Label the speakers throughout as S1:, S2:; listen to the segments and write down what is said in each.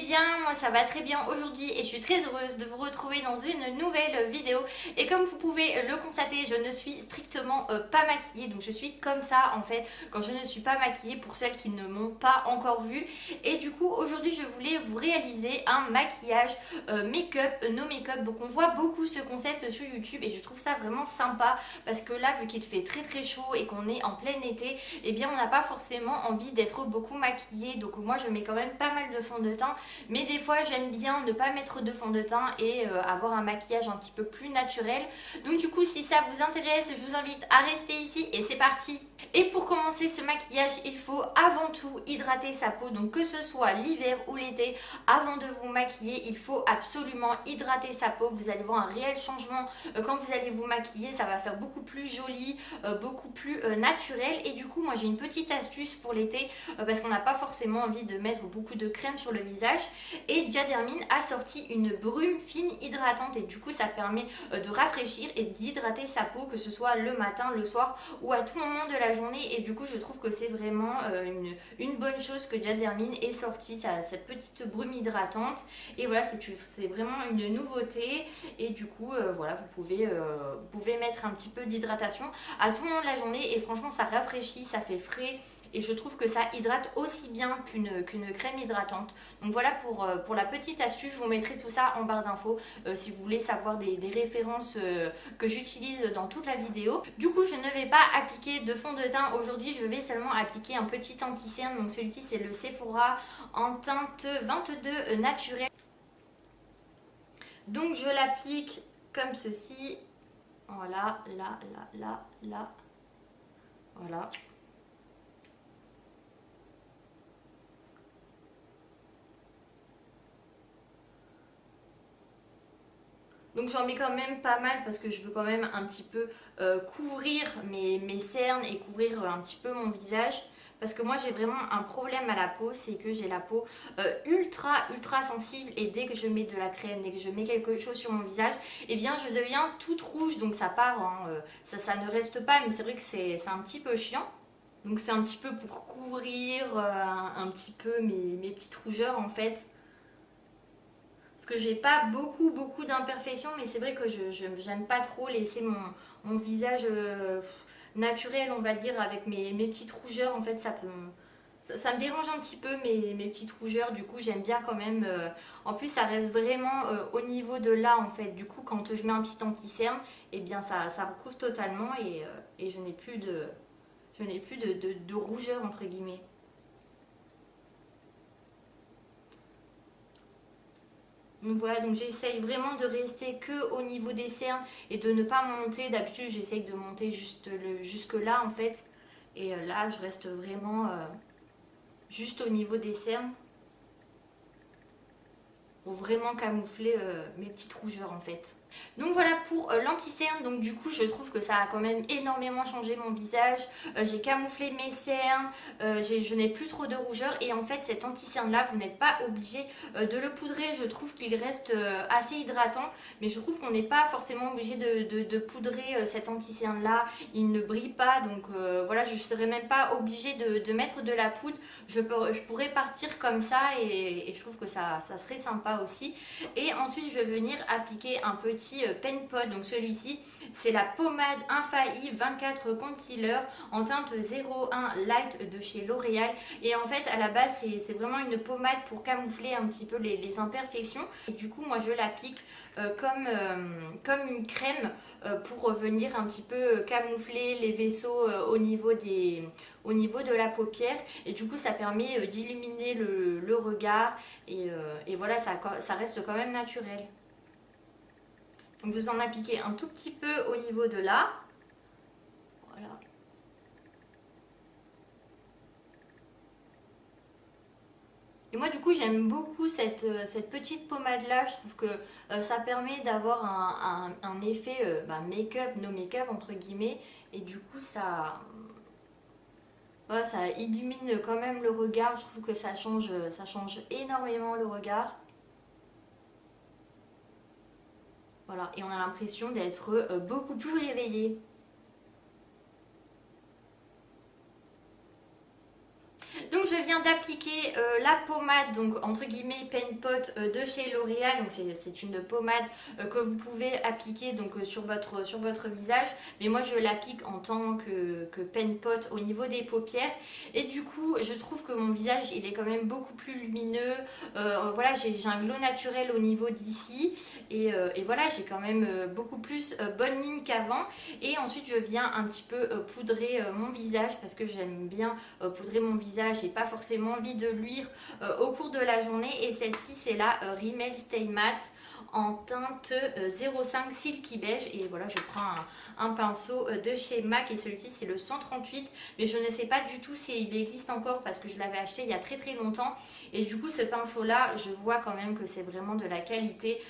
S1: bien? Moi ça va très bien aujourd'hui et je suis très heureuse de vous retrouver dans une nouvelle vidéo. Et comme vous pouvez le constater, je ne suis strictement pas maquillée, donc je suis comme ça en fait quand je ne suis pas maquillée, pour celles qui ne m'ont pas encore vue. Et du coup aujourd'hui je voulais vous réaliser un maquillage make-up, no make-up. Donc on voit beaucoup ce concept sur YouTube et je trouve ça vraiment sympa parce que là, vu qu'il fait très très chaud et qu'on est en plein été, eh bien on n'a pas forcément envie d'être beaucoup maquillé. Donc moi je mets quand même pas mal de fond de teint, mais des fois j'aime bien ne pas mettre de fond de teint et avoir un maquillage un petit peu plus naturel. Donc du coup, si ça vous intéresse, je vous invite à rester ici et c'est parti. Et pour commencer ce maquillage, il faut avant tout hydrater sa peau. Donc que ce soit l'hiver ou l'été, avant de vous maquiller, il faut absolument hydrater sa peau. Vous allez voir un réel changement quand vous allez vous maquiller. Ça va faire beaucoup plus joli, beaucoup plus naturel. Et du coup, moi j'ai une petite astuce pour l'été parce qu'on n'a pas forcément envie de mettre beaucoup de crème sur le visage. Et Diadermine a sorti une brume fine hydratante et du coup ça permet de rafraîchir et d'hydrater sa peau, que ce soit le matin, le soir ou à tout moment de la journée. Et du coup je trouve que c'est vraiment une bonne chose que Diadermine ait sorti cette petite brume hydratante. Et voilà, c'est vraiment une nouveauté. Et du coup voilà, vous pouvez mettre un petit peu d'hydratation à tout moment de la journée et franchement ça rafraîchit, ça fait frais. Et je trouve que ça hydrate aussi bien qu'une crème hydratante. Donc voilà pour la petite astuce, je vous mettrai tout ça en barre d'infos si vous voulez savoir des références que j'utilise dans toute la vidéo. Du coup, je ne vais pas appliquer de fond de teint aujourd'hui, je vais seulement appliquer un petit anti-cerne. Donc celui-ci c'est le Sephora en teinte 22 naturel. Donc je l'applique comme ceci. Voilà, là. Voilà. Donc j'en mets quand même pas mal parce que je veux quand même un petit peu couvrir mes cernes et couvrir un petit peu mon visage. Parce que moi j'ai vraiment un problème à la peau, c'est que j'ai la peau ultra sensible et dès que je mets de la crème, dès que je mets quelque chose sur mon visage, eh bien je deviens toute rouge. Donc ça part, hein, ça ne reste pas, mais c'est vrai que c'est un petit peu chiant. Donc c'est un petit peu pour couvrir un petit peu mes petites rougeurs en fait. Parce que j'ai pas beaucoup d'imperfections, mais c'est vrai que je j'aime pas trop laisser mon visage naturel, on va dire, avec mes petites rougeurs. En fait, ça me dérange un petit peu mes petites rougeurs. Du coup, j'aime bien quand même. En plus, ça reste vraiment au niveau de là, en fait. Du coup, quand je mets un petit anti-cerne, eh bien, ça recouvre totalement et je n'ai plus de rougeur, entre guillemets. Donc voilà, donc j'essaye vraiment de rester que au niveau des cernes et de ne pas monter. D'habitude, j'essaye de monter jusque là en fait. Et là, je reste vraiment juste au niveau des cernes pour vraiment camoufler mes petites rougeurs en fait. Donc voilà pour l'anti-cerne. Donc du coup je trouve que ça a quand même énormément changé mon visage. J'ai camouflé mes cernes, je n'ai plus trop de rougeur. Et en fait cet anti-cerne là, vous n'êtes pas obligé de le poudrer. Je trouve qu'il reste assez hydratant, mais je trouve qu'on n'est pas forcément obligé de poudrer cet anti-cerne là. Il ne brille pas, donc voilà, je ne serais même pas obligée de mettre de la poudre. Je pourrais partir comme ça et je trouve que ça serait sympa aussi. Et ensuite je vais venir appliquer un petit pen pot. Donc celui-ci c'est la pommade infaillible 24 concealer en teinte 01 light de chez L'Oréal. Et en fait à la base c'est vraiment une pommade pour camoufler un petit peu les imperfections. Et du coup moi je l'applique comme une crème pour venir un petit peu camoufler les vaisseaux au niveau de la paupière. Et du coup ça permet d'illuminer le regard et voilà, ça reste quand même naturel. Donc vous en appliquez un tout petit peu au niveau de là. Voilà. Et moi du coup j'aime beaucoup cette petite pommade là. Je trouve que ça permet d'avoir un effet make-up, no make-up entre guillemets. Et du coup voilà, ça illumine quand même le regard. Je trouve que ça change énormément le regard. Voilà, et on a l'impression d'être beaucoup plus réveillé. Donc je viens d'appliquer la pommade, donc entre guillemets Paint Pot de chez L'Oréal. Donc c'est une pommade que vous pouvez appliquer donc sur votre visage, mais moi je l'applique en tant que Paint Pot au niveau des paupières. Et du coup je trouve que mon visage il est quand même beaucoup plus lumineux. Voilà, j'ai un glow naturel au niveau d'ici, et voilà, j'ai quand même beaucoup plus bonne mine qu'avant. Et ensuite je viens un petit peu poudrer mon visage, parce que j'aime bien poudrer mon visage, j'ai pas forcément envie de luire au cours de la journée. Et celle-ci c'est la Rimmel Stay Matte en teinte 05 Silky Beige. Et voilà, je prends un pinceau de chez MAC, et celui-ci c'est le 138, mais je ne sais pas du tout s'il existe encore parce que je l'avais acheté il y a très très longtemps. Et du coup ce pinceau là, je vois quand même que c'est vraiment de la qualité,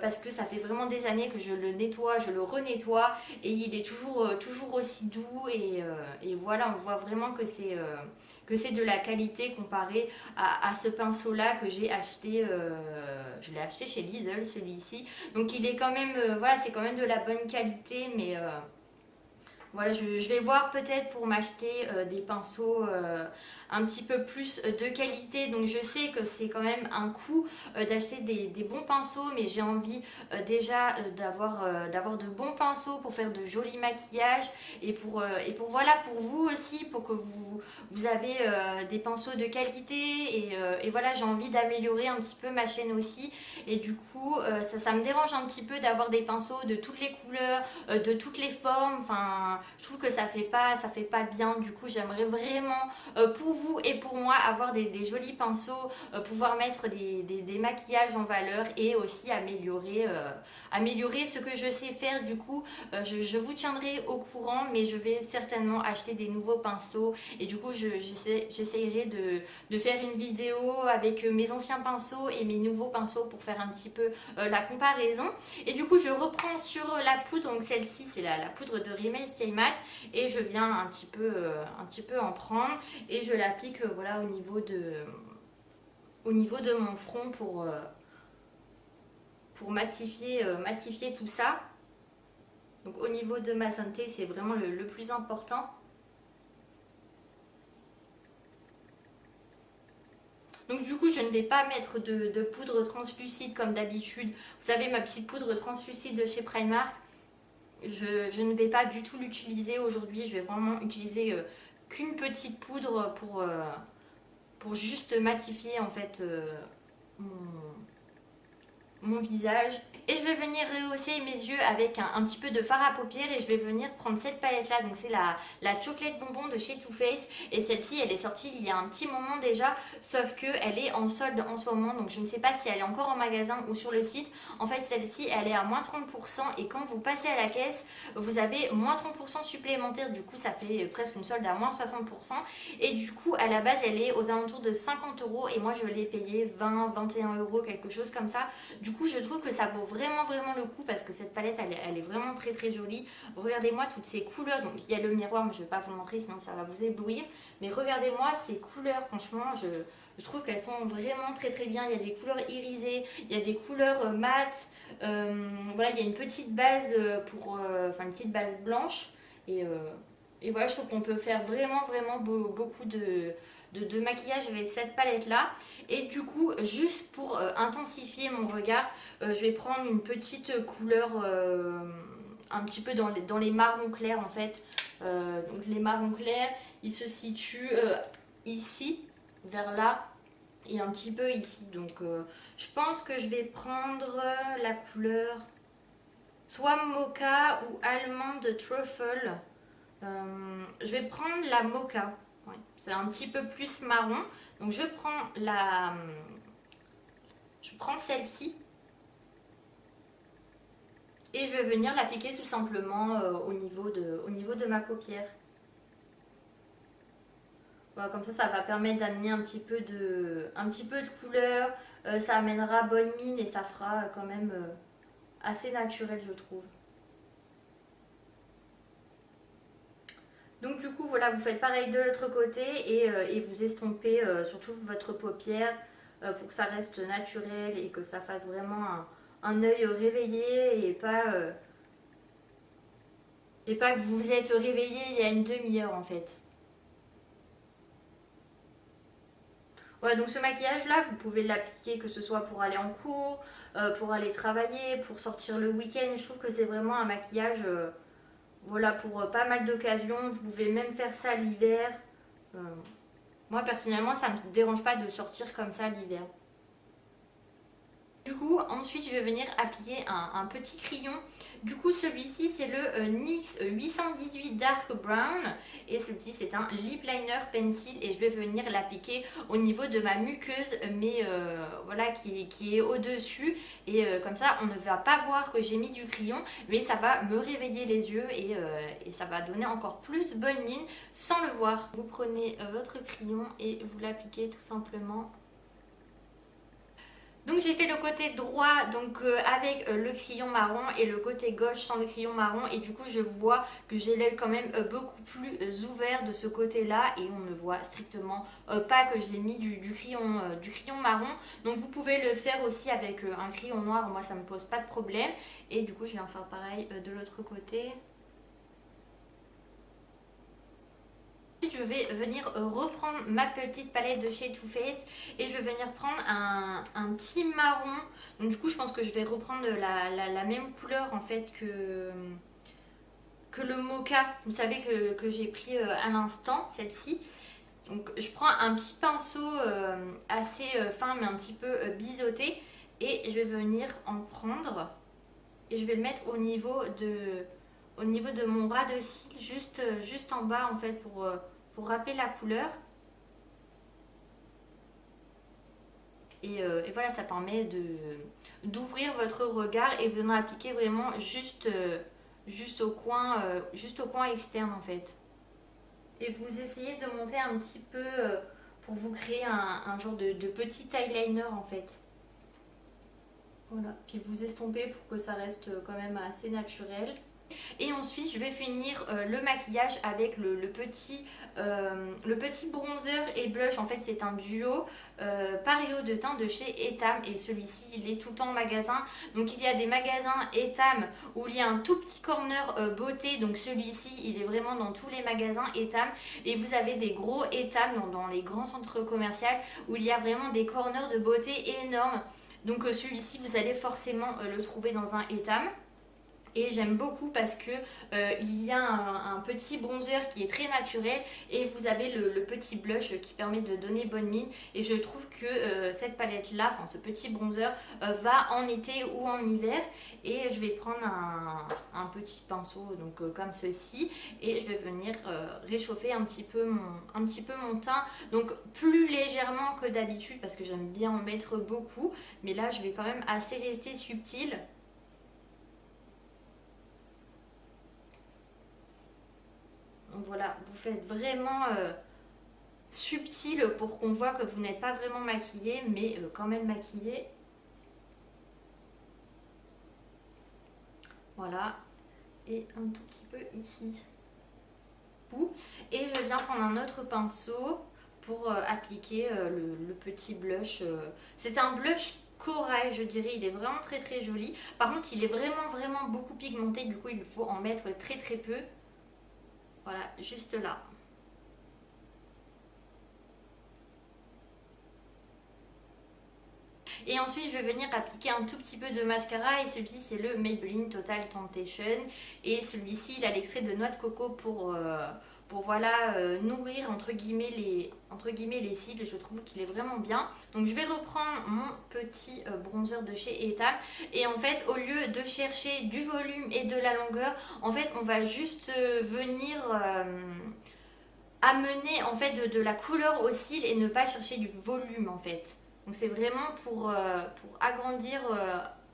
S1: parce que ça fait vraiment des années que je le nettoie, je le renettoie, et il est toujours aussi doux. Et voilà, on voit vraiment que c'est de la qualité comparé à ce pinceau là que j'ai acheté, je l'ai acheté chez Lidl celui-ci. Donc il est quand même, voilà, c'est quand même de la bonne qualité, mais voilà, je vais voir peut-être pour m'acheter des pinceaux un petit peu plus de qualité. Donc je sais que c'est quand même un coût d'acheter des bons pinceaux, mais j'ai envie déjà d'avoir de bons pinceaux pour faire de jolis maquillages, et pour voilà, pour vous aussi, pour que vous avez des pinceaux de qualité. Et voilà, j'ai envie d'améliorer un petit peu ma chaîne aussi. Et du coup ça me dérange un petit peu d'avoir des pinceaux de toutes les couleurs, de toutes les formes. Enfin, je trouve que ça fait pas bien. Du coup j'aimerais vraiment pour vous et pour moi avoir des jolis pinceaux, pouvoir mettre des maquillages en valeur, et aussi améliorer ce que je sais faire. Du coup je vous tiendrai au courant, mais je vais certainement acheter des nouveaux pinceaux. Et du coup j'essayerai de faire une vidéo avec mes anciens pinceaux et mes nouveaux pinceaux pour faire un petit peu la comparaison. Et du coup je reprends sur la poudre. Donc celle-ci c'est la poudre de Rimmel Stay Matte, et je viens un petit peu en prendre, et je l'applique voilà, au niveau de mon front pour matifier tout ça. Donc au niveau de ma santé, c'est vraiment le plus important. Donc du coup je ne vais pas mettre de poudre translucide comme d'habitude. Vous savez, ma petite poudre translucide de chez Primark, je ne vais pas du tout l'utiliser aujourd'hui. Je vais vraiment utiliser qu'une petite poudre pour juste matifier en fait mon visage. Et je vais venir rehausser mes yeux avec un petit peu de fard à paupières, et je vais venir prendre cette palette là. Donc c'est la chocolate bonbon de chez Too Faced, et celle-ci elle est sortie il y a un petit moment déjà, sauf que elle est en solde en ce moment, donc je ne sais pas si elle est encore en magasin ou sur le site. En fait celle-ci elle est à moins 30%, et quand vous passez à la caisse vous avez moins 30% supplémentaire. Du coup ça fait presque une solde à moins 60%, et du coup à la base elle est aux alentours de 50 euros, et moi je l'ai payé 20-21 euros, quelque chose comme ça. Du coup je trouve que ça vaut vraiment le coup, parce que cette palette elle est vraiment très jolie. Regardez-moi toutes ces couleurs. Donc il y a le miroir, mais je ne vais pas vous le montrer sinon ça va vous éblouir, mais regardez-moi ces couleurs. Franchement je trouve qu'elles sont vraiment très bien. Il y a des couleurs irisées, il y a des couleurs mates, voilà, il y a une petite base enfin une petite base blanche, et voilà, je trouve qu'on peut faire vraiment beaucoup de maquillage avec cette palette là. Et du coup juste pour intensifier mon regard, je vais prendre une petite couleur un petit peu dans les marrons clairs en fait. Donc les marrons clairs ils se situent ici vers là, et un petit peu ici. Donc je pense que je vais prendre la couleur soit mocha ou allemande truffle. Je vais prendre la mocha. Ouais, c'est un petit peu plus marron. Donc je prends celle-ci, et je vais venir l'appliquer tout simplement au niveau de ma paupière. Voilà, comme ça va permettre d'amener un petit peu de couleur. Ça amènera bonne mine, et ça fera quand même assez naturel, je trouve. Donc du coup voilà, vous faites pareil de l'autre côté, et vous estompez surtout votre paupière pour que ça reste naturel, et que ça fasse vraiment un œil réveillé, et pas que vous vous êtes réveillé il y a une demi-heure en fait. Ouais, donc ce maquillage là, vous pouvez l'appliquer que ce soit pour aller en cours, pour aller travailler, pour sortir le week-end. Je trouve que c'est vraiment un maquillage voilà, pour pas mal d'occasions. Vous pouvez même faire ça l'hiver. Euh, Moi personnellement, ça me dérange pas de sortir comme ça l'hiver. Du coup, ensuite, je vais venir appliquer un petit crayon. Du coup, celui-ci, c'est le NYX 818 Dark Brown. Et celui-ci, c'est un lip liner pencil. Et je vais venir l'appliquer au niveau de ma muqueuse, mais voilà, qui est au-dessus. Et comme ça, on ne va pas voir que j'ai mis du crayon, mais ça va me réveiller les yeux et ça va donner encore plus bonne ligne sans le voir. Vous prenez votre crayon et vous l'appliquez tout simplement. Donc j'ai fait le côté droit donc avec le crayon marron et le côté gauche sans le crayon marron et du coup je vois que j'ai l'œil quand même beaucoup plus ouvert de ce côté là et on ne voit strictement pas que j'ai mis du crayon marron. Donc vous pouvez le faire aussi avec un crayon noir, moi ça me pose pas de problème. Et du coup je vais en faire pareil de l'autre côté. Je vais venir reprendre ma petite palette de chez Too Faced et je vais venir prendre un petit marron. Donc du coup je pense que je vais reprendre la même couleur en fait que le mocha, vous savez que j'ai pris à l'instant, celle-ci. Donc je prends un petit pinceau assez fin mais un petit peu biseauté et je vais venir en prendre et je vais le mettre au niveau de mon ras de cils, juste en bas en fait pour rappeler la couleur. Et voilà, ça permet d'ouvrir votre regard et vous en appliquer vraiment juste au coin externe en fait. Et vous essayez de monter un petit peu pour vous créer un genre de petit eyeliner en fait. Voilà, puis vous estompez pour que ça reste quand même assez naturel. Et ensuite je vais finir le maquillage avec le petit bronzer et blush. En fait c'est un duo Pario de teint de chez Etam et celui-ci il est tout le temps en magasin. Donc il y a des magasins Etam où il y a un tout petit corner beauté, donc celui-ci il est vraiment dans tous les magasins Etam. Et vous avez des gros Etam dans les grands centres commerciaux où il y a vraiment des corners de beauté énormes. Donc celui-ci vous allez forcément le trouver dans un Etam. Et j'aime beaucoup parce que il y a un petit bronzer qui est très naturel et vous avez le petit blush qui permet de donner bonne mine. Et je trouve que cette palette là, enfin ce petit bronzer va en été ou en hiver. Et je vais prendre un petit pinceau donc comme ceci et je vais venir réchauffer un petit peu mon teint. Donc plus légèrement que d'habitude parce que j'aime bien en mettre beaucoup. Mais là je vais quand même assez rester subtile. Donc voilà, vous faites vraiment subtil pour qu'on voit que vous n'êtes pas vraiment maquillé, mais quand même maquillé. Voilà, et un tout petit peu ici. Et je viens prendre un autre pinceau pour appliquer le petit blush. C'est un blush corail, je dirais, il est vraiment très très joli. Par contre, il est vraiment beaucoup pigmenté, du coup il faut en mettre très peu. Voilà, juste là. Et ensuite, je vais venir appliquer un tout petit peu de mascara. Et celui-ci, c'est le Maybelline Total Temptation. Et celui-ci, il a l'extrait de noix de coco pour voilà, nourrir entre guillemets les cils. Je trouve qu'il est vraiment bien. Donc, je vais reprendre mon petit bronzer de chez Etam. Et en fait, au lieu de chercher du volume et de la longueur, en fait, on va juste venir amener en fait de la couleur aux cils et ne pas chercher du volume en fait. Donc c'est vraiment pour agrandir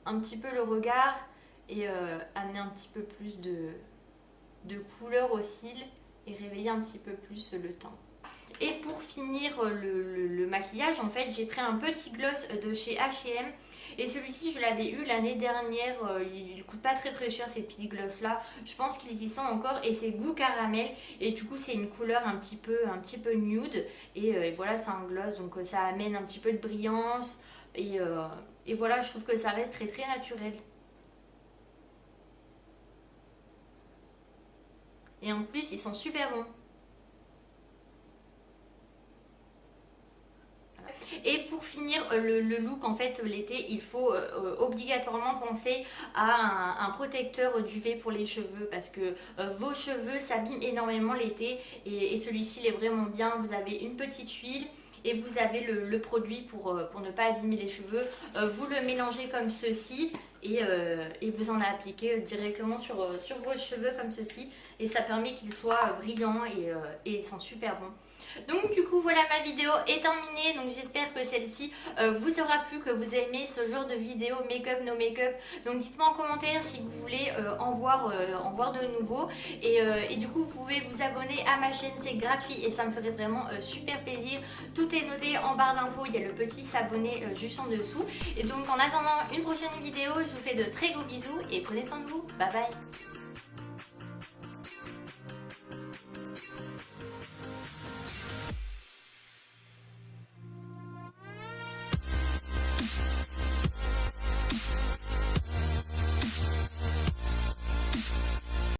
S1: un petit peu le regard et amener un petit peu plus de couleur aux cils et réveiller un petit peu plus le teint. Et pour finir le maquillage, en fait, j'ai pris un petit gloss de chez H&M. Et celui-ci, je l'avais eu l'année dernière. Il coûte pas très cher ces petits gloss là. Je pense qu'ils y sont encore et c'est goût caramel. Et du coup, c'est une couleur un petit peu nude. Et voilà, c'est un gloss donc ça amène un petit peu de brillance. Et voilà, je trouve que ça reste très naturel. Et en plus, ils sont super bons. finir le look en fait l'été, il faut obligatoirement penser à un protecteur d'UV pour les cheveux parce que vos cheveux s'abîment énormément l'été et celui-ci il est vraiment bien. Vous avez une petite huile et vous avez le produit pour ne pas abîmer les cheveux. Vous le mélangez comme ceci et vous en appliquez directement sur vos cheveux comme ceci et ça permet qu'ils soient brillants et ils sont super bons. Donc du coup voilà, ma vidéo est terminée, donc j'espère que celle-ci vous aura plu, que vous aimez ce genre de vidéo make-up, no make-up. Donc dites-moi en commentaire si vous voulez en voir de nouveau et du coup vous pouvez vous abonner à ma chaîne, c'est gratuit et ça me ferait vraiment super plaisir. Tout est noté en barre d'infos, il y a le petit s'abonner juste en dessous. Et donc en attendant une prochaine vidéo, je vous fais de très gros bisous et prenez soin de vous, bye bye.